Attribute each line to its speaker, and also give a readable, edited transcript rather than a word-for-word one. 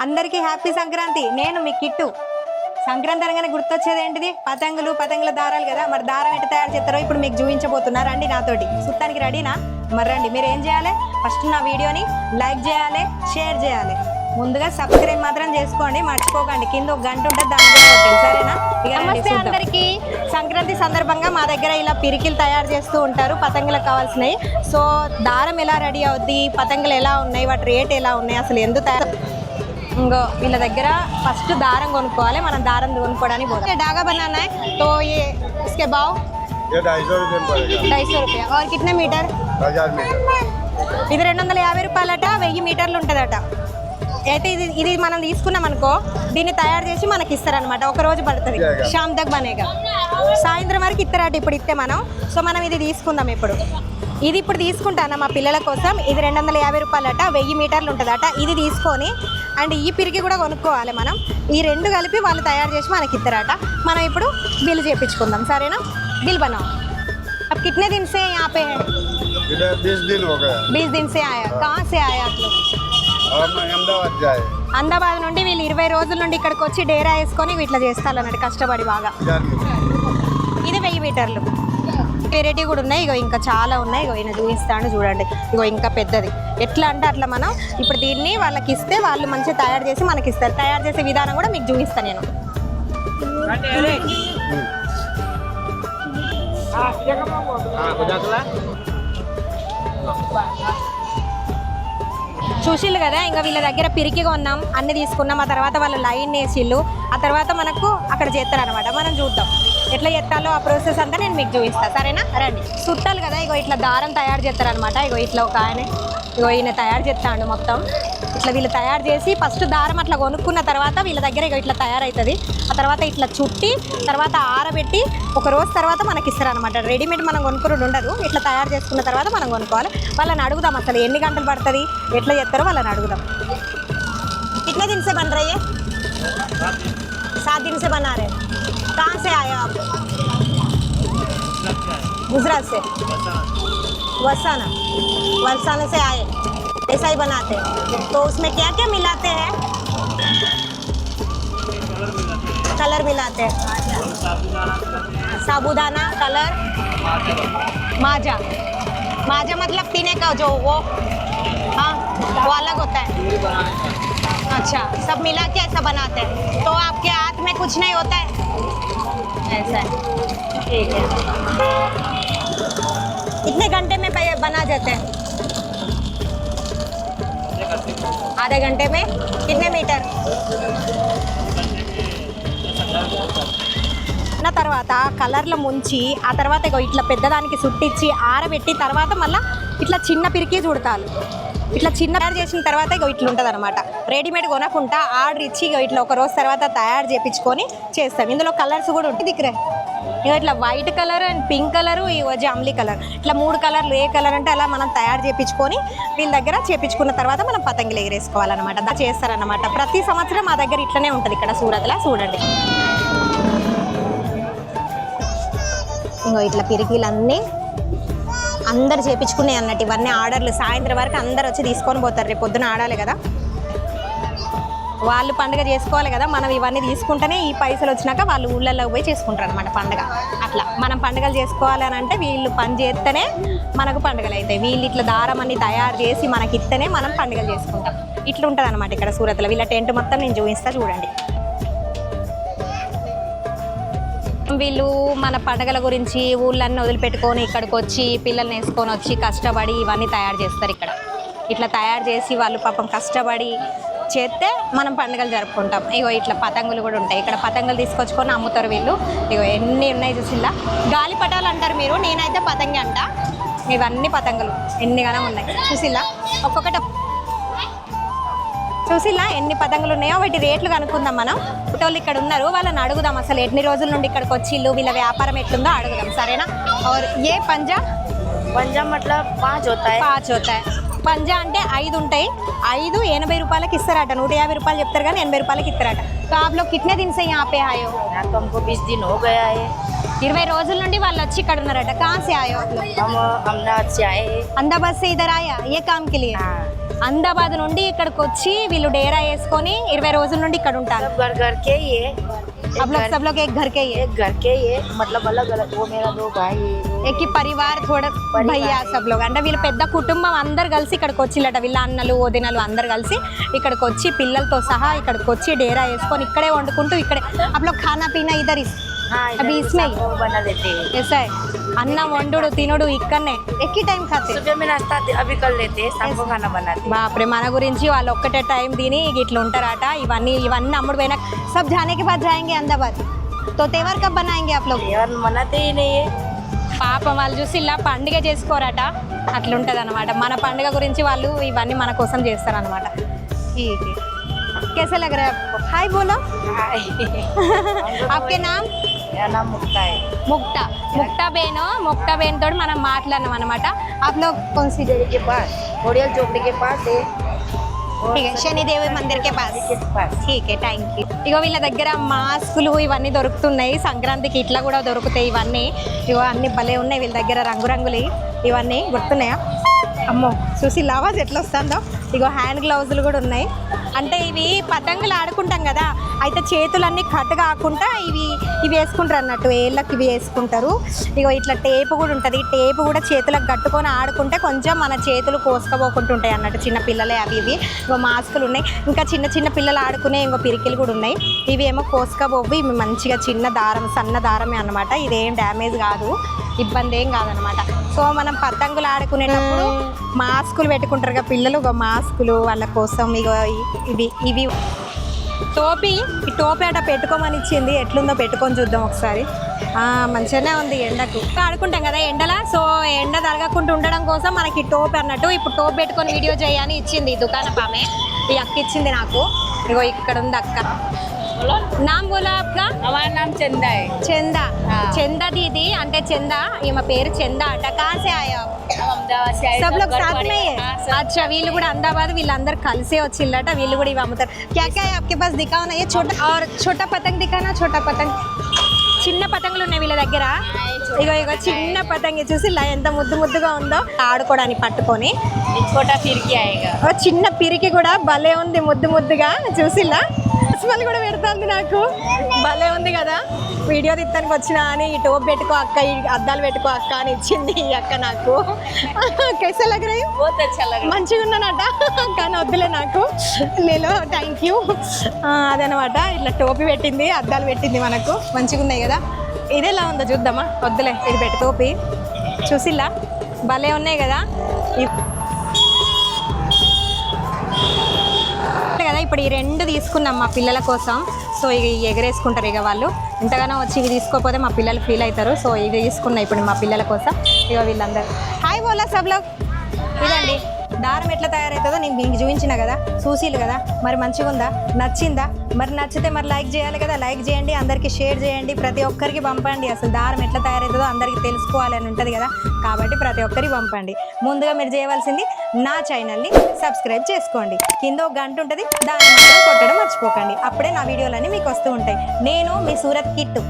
Speaker 1: అందరికీ హ్యాపీ సంక్రాంతి. నేను మీ కిట్టు. సంక్రాంతి అనగానే గుర్తొచ్చేది ఏంటిది? పతంగుల దారాలు కదా. మరి దారం ఎట్లా తయారు చేస్తారో ఇప్పుడు మీకు చూపించబోతున్నా. రండి నాతోటి. సుత్తానికి రెడీనా? మరి రండి. మీరు ఏం చేయాలి? ఫస్ట్ నా వీడియోని లైక్ చేయాలి, షేర్ చేయాలి. ముందుగా సబ్స్క్రైబ్ మాత్రం చేసుకోండి, మర్చిపోకండి. కింద ఒక గంట ఉంటుంది, దాని కూడా కొట్టండి, సరేనా? నమస్తే అందరికీ. సంక్రాంతి సందర్భంగా మా దగ్గర ఇలా పిరికిలు తయారు చేస్తూ ఉంటారు పతంగులకు కావాల్సినవి. సో దారం ఎలా రెడీ అవుద్ది, పతంగులు ఎలా ఉన్నాయి, వాటి రేట్ ఎలా ఉన్నాయి, అసలు ఎందుకు తయారు. ఇంకో వీళ్ళ దగ్గర ఫస్ట్ దారం కొనుక్కోవాలి. మనం దారం కొనుక్కోవడానికి పోతాం. डागा बनाना है तो ये इसके भाव
Speaker 2: ये 250 रुपये पड़ेगा।
Speaker 1: 250 रुपये. और कितने मीटर?
Speaker 2: 1000 मीटर.
Speaker 1: ఇది 250 రూపాయలట. 1000 మీటర్లు ఉంటుందట. అయితే ఇది మనం తీసుకున్నాం అనుకో, దీన్ని తయారు చేసి మనకి ఇస్తారనమాట. ఒక రోజు పడుతుంది. షామ్ తక్ బనేగా, సాయంత్రం వరకు ఇస్తారట. ఇప్పుడు ఇస్తే మనం, సో మనం ఇది తీసుకుందాం. ఇది ఇప్పుడు తీసుకుంటాను మా పిల్లల కోసం. ఇది 250 రూపాయలట. 1000 మీటర్లు ఉంటుందట. ఇది తీసుకొని అండ్ ఈ పిరికి కూడా కొనుక్కోవాలి మనం. ఈ రెండు కలిపి వాళ్ళు తయారు చేసి మనకి ఇస్తారట. మనం ఇప్పుడు బిల్ చేయించుకుందాం, సరేనా? బిల్ बनाओ. अब कितने दिन से यहाँ पे है?
Speaker 2: इधर 20 दिन हो गया.
Speaker 1: 20 दिन से आया. कहाँ से आया आप लोग?
Speaker 2: अहमदाबाद जाए.
Speaker 1: అహ్మదాబాద్ నుండి వీళ్ళు 20 రోజుల నుండి ఇక్కడికి వచ్చి డేరా వేసుకొని ఇట్లా చేస్తారు అన్నట్టు, కష్టపడి బాగా. ఇది 1000 మీటర్లు. వెరైటీ కూడా ఉన్నాయి. ఇగో ఇంకా చాలా ఉన్నాయి. ఇగో ఈయన చూపిస్తాను చూడండి. ఇగో ఇంకా పెద్దది. ఎట్లా అంటే అట్లా మనం ఇప్పుడు దీన్ని వాళ్ళకి ఇస్తే వాళ్ళు మంచిగా తయారు చేసి మనకి ఇస్తారు. తయారు చేసే విధానం కూడా మీకు చూపిస్తాను నేను. చూసిళ్ళు కదా. ఇంకా వీళ్ళ దగ్గర పిరికి కొన్నాం, అన్ని తీసుకున్నాం. ఆ తర్వాత వాళ్ళు లైన్ వేసిళ్ళు. ఆ తర్వాత మనకు అక్కడ చేస్తారనమాట. మనం చూద్దాం ఎట్లా చేస్తాలో. ఆ ప్రాసెస్ అంతా నేను మీకు చూపిస్తాను, సరేనా? రండి. చుట్టాలు కదా. ఇగో ఇట్లా దారం తయారు చేస్తారనమాట. ఇగో ఇట్లా ఒక ఆయన, ఇగో ఈయన తయారు చేస్తాడు మొత్తం. ఇట్లా వీళ్ళు తయారు చేసి ఫస్ట్ దారం అట్లా కొనుక్కున్న తర్వాత వీళ్ళ దగ్గర ఇగో ఇట్లా తయారవుతుంది. ఆ తర్వాత ఇట్లా చుట్టి తర్వాత ఆరబెట్టి ఒక రోజు తర్వాత మనకి ఇస్తారనమాట. రెడీమేడ్ మనం కొనుక్కుని ఉండదు. ఇట్లా తయారు చేసుకున్న తర్వాత మనం కొనుక్కోవాలి. వాళ్ళని అడుగుదాం అసలు ఎన్ని గంటలు పడుతుంది, ఎట్లా చేస్తారో వాళ్ళని అడుగుదాం. कितने दिन से बन रही है? 7 दिन से बना रहे. कहाँ से आए आप? गुजरात से. वरसाना. वरसाना से आए. ऐसा ही बनाते हैं. तो उसमें क्या क्या मिलाते हैं? कलर मिलाते हैं. साबूदाना, कलर, माजा. माजा मतलब पीने का जो वो, हाँ वो अलग होता है. अच्छा, सब मिला के ऐसा बनाते हैं. तो आपके हाथ में कुछ नहीं होता है? ऐसा है. ठीक है. कितने घंटे में बना जाते हैं? आधे घंटे में. कितने मीटर? నా తర్వాత కలర్లో ముంచి ఆ తర్వాత ఇట్లా పెద్దదానికి సుట్టించి ఆరబెట్టి తర్వాత మళ్ళీ ఇట్లా చిన్న పిరికి చుడతారు. ఇట్లా చిన్న తయారు చేసిన తర్వాత ఇట్లా ఉంటుంది అనమాట. రెడీమేడ్ కొనకుండా ఆర్డర్ ఇచ్చి ఇట్లా ఒక రోజు తర్వాత తయారు చేయించుకొని చేస్తాం. ఇందులో కలర్స్ కూడా ఉంటాయి. దిక్కురే ఇట్లా white colour and pink colour, ఇగో జామ్లీ కలర్, ఇట్లా 3 కలర్లు. ఏ కలర్ అంటే అలా మనం తయారు చేయించుకొని వీళ్ళ దగ్గర చేయించుకున్న తర్వాత మనం పతంగులు ఎగరేసుకోవాలన్నమాట. దా చేస్తారనమాట. ప్రతి సంవత్సరం మా దగ్గర ఇట్లనే ఉంటుంది ఇక్కడ సూరత్లో. చూడండి ఇంకో ఇట్లా పిరికీలన్నీ అందరు చేయించుకునే అన్నట్టు. ఇవన్నీ ఆర్డర్లు. సాయంత్రం వరకు అందరు వచ్చి తీసుకొని పోతారు. రేపు పొద్దున ఆడాలి కదా, వాళ్ళు పండుగ చేసుకోవాలి కదా. మనం ఇవన్నీ తీసుకుంటేనే ఈ పైసలు వచ్చినాక వాళ్ళు ఊళ్ళల్లో పోయి చేసుకుంటారు అనమాట పండుగ. అట్లా మనం పండుగలు చేసుకోవాలి అని అంటే వీళ్ళు పని చేస్తేనే మనకు పండుగలు అవుతాయి. వీళ్ళు ఇట్లా దారం అన్ని తయారు చేసి మనకి ఇస్తేనే మనం పండుగలు చేసుకుంటాం. ఇట్లా ఉంటుంది అనమాట ఇక్కడ సూరత్లో. వీళ్ళ టెంట్ మొత్తం నేను చూపిస్తా చూడండి. వీళ్ళు మన పండుగల గురించి ఊళ్ళన్నీ వదిలిపెట్టుకొని ఇక్కడికి వచ్చి పిల్లల్ని వేసుకొని వచ్చి కష్టపడి ఇవన్నీ తయారు చేస్తారు ఇక్కడ. ఇట్లా తయారు చేసి వాళ్ళు పాపం కష్టపడి చేస్తే మనం పండుగలు జరుపుకుంటాం. ఇగో ఇట్లా పతంగులు కూడా ఉంటాయి ఇక్కడ. పతంగులు తీసుకొచ్చుకొని అమ్ముతారు వీళ్ళు. ఇగో ఎన్ని ఉన్నాయి చూసిల్లా. గాలిపటాలు అంటారు మీరు, నేనైతే పతంగి అంట. ఇవన్నీ పతంగులు ఎన్నిగానో ఉన్నాయి చూసిల్లా. ఒక్కొక్కటి చూసిల్లా ఎన్ని పతంగులు ఉన్నాయో. వాటి రేట్లు కనుక్కుందాం మనం. వాళ్ళు ఇక్కడ ఉన్నారు, వాళ్ళని అడుగుదాం అసలు ఎన్ని రోజుల నుండి ఇక్కడికి వచ్చిళ్ళు, వీళ్ళ వ్యాపారం ఎట్లుందో అడుగుదాం, సరేనా? और ये पंजा.
Speaker 3: पंजा मतलब 5 होता है.
Speaker 1: 5 होता है. పంజా అంటే 5 ఉంటాయి. 5 80 రూపాయలకి ఇస్తారట. 150 రూపాయలు చెప్తారు కానీ 80 రూపాయలకి ఇస్తారట. तो आप लोग कितने दिन से यहाँ पे आए हो?
Speaker 3: यहाँ तो हमको 20 दिन हो गया है.
Speaker 1: 20 రోజుల నుండి వాళ్ళు వచ్చి ఇక్కడ ఉన్నారట. कहाँ से आए हो आप लोग?
Speaker 3: हम अहमदाबाद से आए.
Speaker 1: अहमदाबाद से इधर आया ये काम के लिए? అహ్మదాబాద్ నుండి ఇక్కడికి వచ్చి వీళ్ళు డేరా వేసుకొని 20 రోజుల నుండి ఇక్కడ ఉంటారు.
Speaker 3: सब घर घर के ही है
Speaker 1: सब लोग एक घर के ही है.
Speaker 3: एक घर के ही है मतलब अलग अलग वो मेरा 2 भाई है
Speaker 1: एक ही परिवार थोड़ा भैया सब लोग అంటే వీళ్ళ పెద్ద కుటుంబం అందరు కలిసి ఇక్కడికి వచ్చిల్లట. వీళ్ళ అన్నలు వదినలు అందరు కలిసి ఇక్కడికి వచ్చి పిల్లలతో సహా ఇక్కడికి వచ్చి డేరా వేసుకొని ఇక్కడే వండుకుంటూ ఇక్కడే आप लोग खाना पीना इधर
Speaker 3: हाँ
Speaker 1: अभी इसमें ही?
Speaker 3: वो बना देते हैं
Speaker 1: ऐसा है అన్నం వండుడు తినుడు ఇక్కడనే ఎక్కి టైం ఖాతే
Speaker 3: सुबह में नाश्ता अभी कर लेते हैं शाम को खाना बनाते हैं
Speaker 1: బాప్రే మన గురించి వాళ్ళు ఒక్కటే టైం తిని ఇట్లా ఉంటారట. ఇవన్నీ అమ్ముడు పోయినా सब जाने के बाद जाएंगे अहमदाबाद तो त्योहार कब बनाएंगे आप लोग?
Speaker 3: यार मनाते ही नहीं है
Speaker 1: పాపం వాళ్ళు చూసి ఇలా పండుగ చేసుకోరట. అట్లుంటది అనమాట. మన పండుగ గురించి వాళ్ళు ఇవన్నీ మన కోసం చేస్తారనమాట. कैसे लग रहा है आपको? हाय बोलो. आपके नाम?
Speaker 3: मेरा नाम मुक्ता है
Speaker 1: मुक्ता बहन तोड़ మనం మాట్లాడనం అనమాట. आप लोग कौन सी जगह
Speaker 3: के पास होडियल चौकड़ी के पास है
Speaker 1: ठीक है शनिदेव मंदिर के पास ठीक है థ్యాంక్ యూ. ఇగో వీళ్ళ దగ్గర మాస్కులు ఇవన్నీ దొరుకుతున్నాయి. సంక్రాంతికి ఇట్లా కూడా దొరుకుతాయి ఇవన్నీ. ఇగో అన్ని భలే ఉన్నాయి వీళ్ళ దగ్గర రంగురంగులు ఇవన్నీ గుర్తున్నాయా? అమ్మో చూసి లావాజ్ ఎట్లా వస్తుందో. ఇగో హ్యాండ్ గ్లౌజులు కూడా ఉన్నాయి. అంటే ఇవి పతంగులు ఆడుకుంటాం కదా, అయితే చేతులన్నీ కట్ కాకుండా ఇవి వేసుకుంటారు అన్నట్టు. ఏళ్ళకి ఇవి వేసుకుంటారు. ఇగో ఇట్లా టేపు కూడా ఉంటుంది. టేపు కూడా చేతులకు కట్టుకొని ఆడుకుంటే కొంచెం మన చేతులు కోసుకపోకుండా ఉంటాయి అన్నట్టు. చిన్న పిల్లలే అవి ఇగో మాస్కులు ఉన్నాయి. ఇంకా చిన్న చిన్న పిల్లలు ఆడుకునే ఇంకో పిరికిలు కూడా ఉన్నాయి. ఇవి ఏమో కోసుకపోవి. ఇవి మంచిగా చిన్న దారం సన్న దారమే అనమాట. ఇదేం డ్యామేజ్ కాదు, ఇబ్బంది ఏం కాదనమాట. సో మనం పతంగులు ఆడుకునేటప్పుడు మాస్కులు పెట్టుకుంటారు కదా పిల్లలు. ఇగో మాస్కులు వాళ్ళ కోసం ఇగో ఇవి టోపీ. ఈ టోపీ అట పెట్టుకోమని ఇచ్చింది. ఎట్లుందో పెట్టుకొని చూద్దాం ఒకసారి. మంచిగానే ఉంది. ఎండకు ఆడుకుంటాం కదా ఎండలా. సో ఎండ తరగకుండా ఉండడం కోసం మనకి టోపీ అన్నట్టు. ఇప్పుడు టోపీ పెట్టుకొని వీడియో చేయని ఇచ్చింది దుకాణం ఆమె. ఈ అక్క ఇచ్చింది నాకు. ఇగో ఇక్కడ ఉంది అక్క. నామ్ బోలా ఆప్కా?
Speaker 3: हमारा नाम चंदा है
Speaker 1: చందా. చందా దీది అంటే చందా. ఈమె పేరు చందా అట. कहाँ से आए आप?
Speaker 3: अहमदाबाद से आए
Speaker 1: सब लोग साथ में ही है? अच्छा వీళ్ళు కూడా అహ్మదాబాద్ వీళ్ళందరూ కలిసే వచ్చిల్లట. వీళ్ళు కూడా ఇవి అమ్ముతారు. क्या क्या है आपके पास दिखाओ ना. ये छोटा और छोटा पतंग दिखाना. छोटा पतंग చిన్న పతంగులు ఉన్నాయి వీళ్ళ దగ్గర. ఇగో చిన్న పతంగి చూసి ఇలా ఎంత ముద్దుగా ఉందో ఆడుకోవడానికి పట్టుకొని.
Speaker 3: छोटा फिरकी आएगा
Speaker 1: ఓ చిన్న పిరికి కూడా భలే ఉంది ముద్దుగా చూసి ఇలా స్మెల్ కూడా పెడుతుంది నాకు. భలే ఉంది కదా. వీడియో తీస్తానికి వచ్చినా అని ఈ టోప్ పెట్టుకో అక్క, ఈ అద్దాలు పెట్టుకో అక్క అని ఇచ్చింది ఈ అక్క నాకు. कैसे लग रही?
Speaker 3: बहुत अच्छा लग रहा
Speaker 1: మంచిగా ఉన్నానట. కానీ వద్దులే నాకు. నేను థ్యాంక్ యూ. అదనమాట. ఇట్లా టోపీ పెట్టింది, అద్దాలు పెట్టింది మనకు. మంచిగా ఉన్నాయి కదా. ఇదేలా ఉందో చూద్దామా? వద్దులే ఇది పెట్టి టోపీ చూసిలా భలే ఉన్నాయి కదా. కదా ఇప్పుడు ఈ 2 తీసుకున్నాం మా పిల్లల కోసం. సో ఇక ఎగరేసుకుంటారు ఇక వాళ్ళు. ఎంతగానో వచ్చి ఇవి తీసుకోకపోతే మా పిల్లలు ఫీల్ అవుతారు. సో ఇవి తీసుకున్నా ఇప్పుడు మా పిల్లల కోసం. ఇక వీళ్ళందరూ హాయ్ బోలా సబ్లో. ఇదండి దారం ఎట్లా తయారవుతుందో నేను మీకు చూపించిన కదా, చూసిలు కదా. మరి మంచిగా ఉందా? నచ్చిందా? మరి నచ్చితే మరి లైక్ చేయాలి కదా. లైక్ చేయండి, అందరికీ షేర్ చేయండి, ప్రతి ఒక్కరికి పంపండి. అసలు దారం ఎట్లా తయారవుతుందో అందరికీ తెలుసుకోవాలి అని ఉంటుంది కదా. కాబట్టి ప్రతి ఒక్కరికి పంపండి. ముందుగా మీరు చేయవలసింది నా ఛానల్ని సబ్స్క్రైబ్ చేసుకోండి. కింద ఒక గంట ఉంటుంది, దాన్ని మాత్రం కొట్టడం మర్చిపోకండి. అప్పుడే నా వీడియోలన్నీ మీకు వస్తూ ఉంటాయి. నేను మీ సూరత్ కిట్టు.